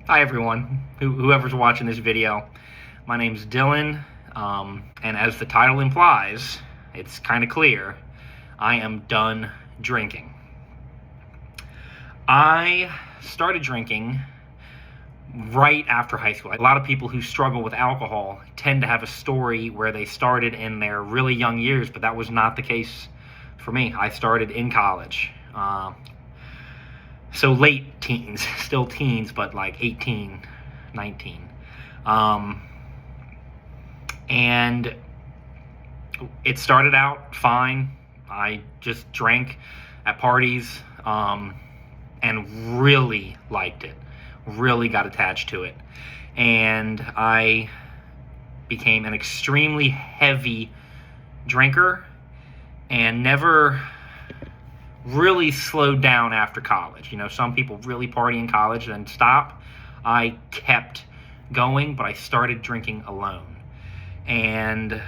Hi everyone, whoever's watching this video. My name's Dylan, and as the title implies, it's kind of clear, I am done drinking. I started drinking right after high school. A lot of people who struggle with alcohol tend to have a story where they started in their really young years, but that was not the case for me. I started in college. So late teens, still teens, but like 18, 19. And it started out fine. I just drank at parties, and really liked it. Really got attached to it. And I became an extremely heavy drinker and never really slowed down after college. You know, some people really party in college and then stop. I kept going, but I started drinking alone. And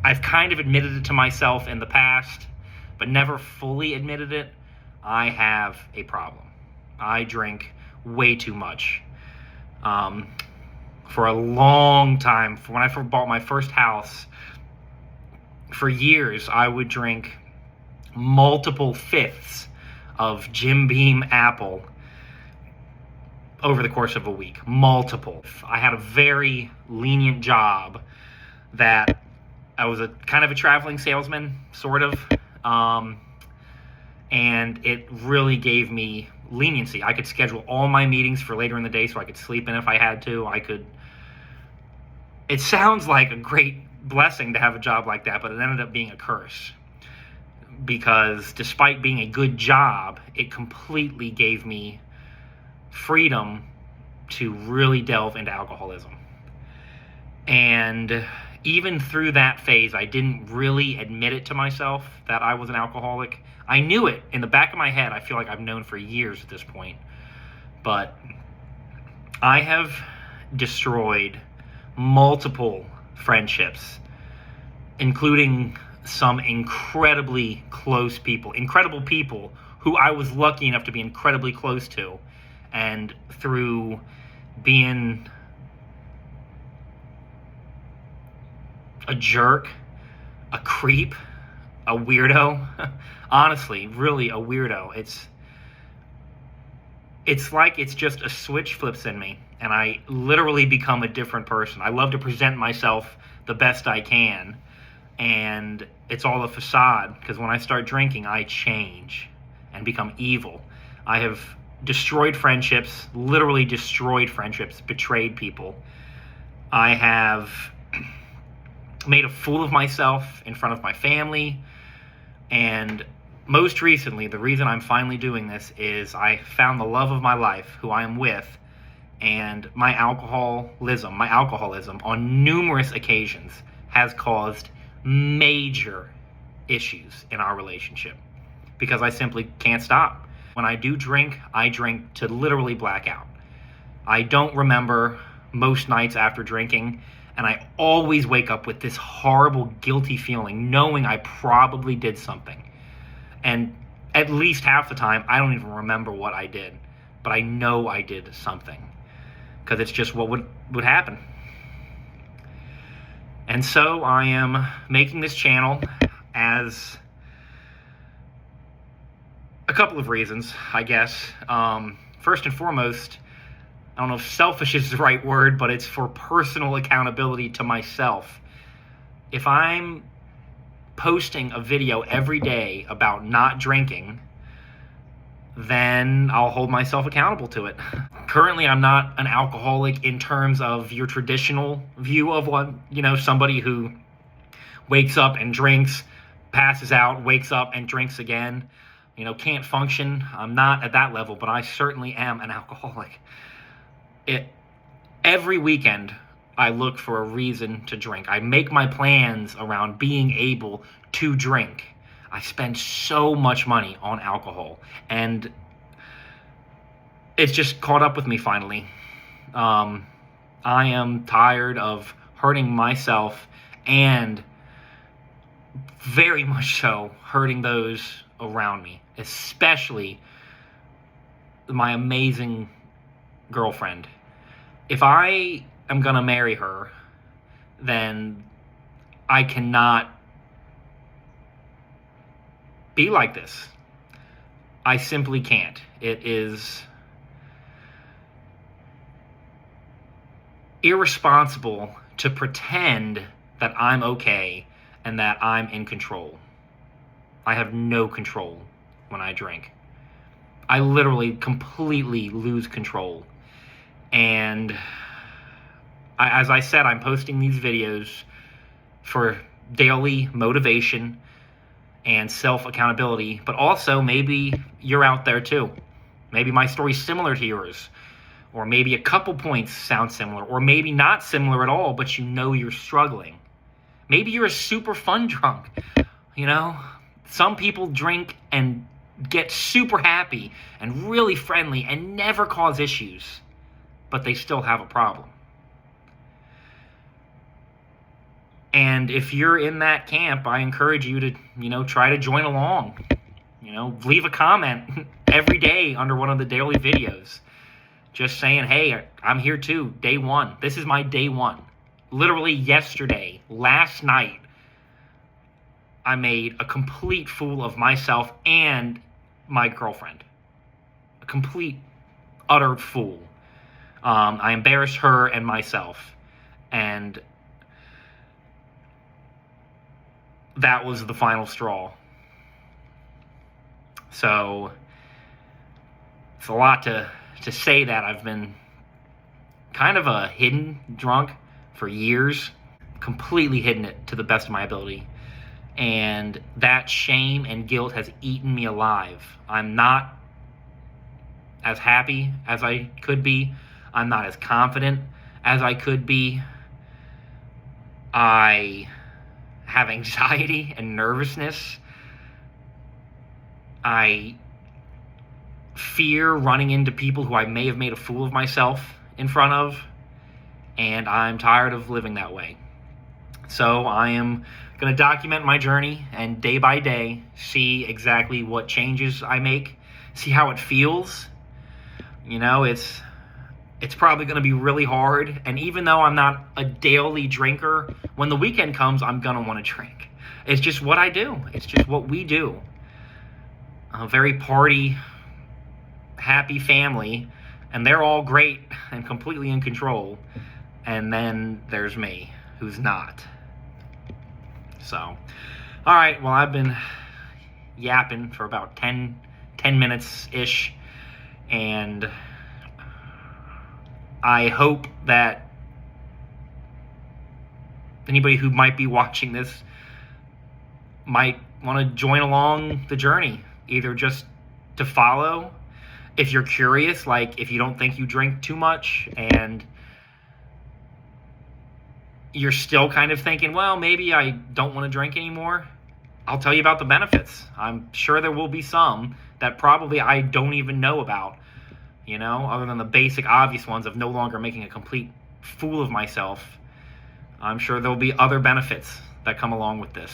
I've kind of admitted it to myself in the past, but never fully admitted it. I have a problem. I drink way too much. For a long time, when I bought my first house, for years I would drink multiple fifths of Jim Beam apple over the course of a week. Multiple. I had a very lenient job that I was a kind of a traveling salesman, sort of, and it really gave me leniency. I could schedule all my meetings for later in the day so I could sleep in if I had to. It sounds like a great blessing to have a job like that, but it ended up being a curse. Because despite being a good job, it completely gave me freedom to really delve into alcoholism. And even through that phase, I didn't really admit it to myself that I was an alcoholic. I knew it in the back of my head. I feel like I've known for years at this point. But I have destroyed multiple friendships, including some incredibly close people, incredible people who I was lucky enough to be incredibly close to. And through being a jerk, a creep, a weirdo, honestly, really a weirdo, it's like it's just a switch flips in me and I literally become a different person. I love to present myself the best I can. And it's all a facade, because when I start drinking, I change and become evil. I have destroyed friendships, literally destroyed friendships, betrayed people. I have made a fool of myself in front of my family. And most recently, the reason I'm finally doing this is I found the love of my life, who I am with, and my alcoholism on numerous occasions has caused major issues in our relationship because I simply can't stop. When I do drink, I drink to literally black out. I don't remember most nights after drinking, and I always wake up with this horrible guilty feeling knowing I probably did something. And at least half the time, I don't even remember what I did, but I know I did something because it's just what would happen. And so I am making this channel as a couple of reasons, I guess. First and foremost, I don't know if selfish is the right word, but it's for personal accountability to myself. If I'm posting a video every day about not drinking, then I'll hold myself accountable to it. Currently, I'm not an alcoholic in terms of your traditional view of one, somebody who wakes up and drinks, passes out, wakes up and drinks again, can't function. I'm not at that level, but I certainly am an alcoholic. Every weekend, I look for a reason to drink. I make my plans around being able to drink. I spend so much money on alcohol, and it's just caught up with me finally. I am tired of hurting myself and very much so hurting those around me, especially my amazing girlfriend. If I am going to marry her, then I cannot be like this. I simply can't. It is irresponsible to pretend that I'm okay and that I'm in control. I have no control when I drink. I literally completely lose control. And as I said, I'm posting these videos for daily motivation and self-accountability, but also maybe you're out there too. Maybe my story's similar to yours, or maybe a couple points sound similar, or maybe not similar at all, but you know you're struggling. Maybe you're a super fun drunk, you know? Some people drink and get super happy and really friendly and never cause issues, but they still have a problem. And if you're in that camp, I encourage you to, try to join along. Leave a comment every day under one of the daily videos. Just saying, hey, I'm here too, day one. This is my day one. Literally yesterday, last night, I made a complete fool of myself and my girlfriend. A complete, utter fool. I embarrassed her and myself. And that was the final straw. So it's a lot to say that I've been kind of a hidden drunk for years, completely hidden it to the best of my ability. And that shame and guilt has eaten me alive. I'm not as happy as I could be. I'm not as confident as I could be. I have anxiety and nervousness. I fear running into people who I may have made a fool of myself in front of, and I'm tired of living that way. So I am going to document my journey and day by day see exactly what changes I make, see how it feels. It's probably going to be really hard, and even though I'm not a daily drinker, when the weekend comes, I'm going to want to drink. It's just what I do. It's just what we do. A very party, happy family, and they're all great and completely in control. And then there's me, who's not. So, all right, well, I've been yapping for about 10 minutes-ish, and I hope that anybody who might be watching this might want to join along the journey, either just to follow, if you're curious, like if you don't think you drink too much and you're still kind of thinking, well, maybe I don't want to drink anymore, I'll tell you about the benefits. I'm sure there will be some that probably I don't even know about, other than the basic obvious ones of no longer making a complete fool of myself. I'm sure there'll be other benefits that come along with this.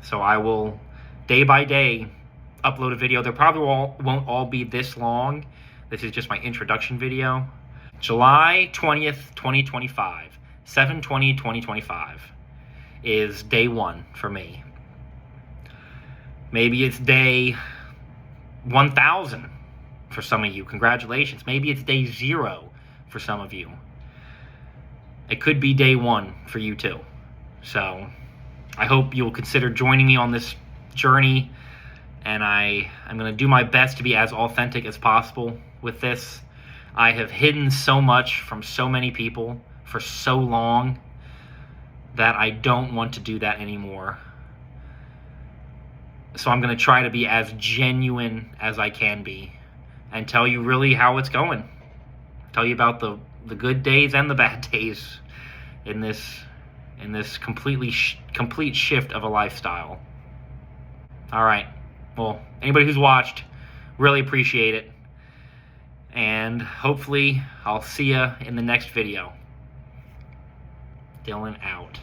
So I will, day by day, upload a video. They probably won't all be this long. This is just my introduction video. July 20th, 2025. 7/20/2025 is day one for me. Maybe it's day 1,000 for some of you. Congratulations. Maybe it's day 0 for some of you. It could be day 1 for you too. So I hope you'll consider joining me on this journey, and I'm going to do my best to be as authentic as possible with this. I have hidden so much from so many people for so long that I don't want to do that anymore. So I'm going to try to be as genuine as I can be and tell you really how it's going. Tell you about the good days and the bad days in this complete shift of a lifestyle. All right. Well, anybody who's watched, really appreciate it. And hopefully I'll see you in the next video. Dylan out.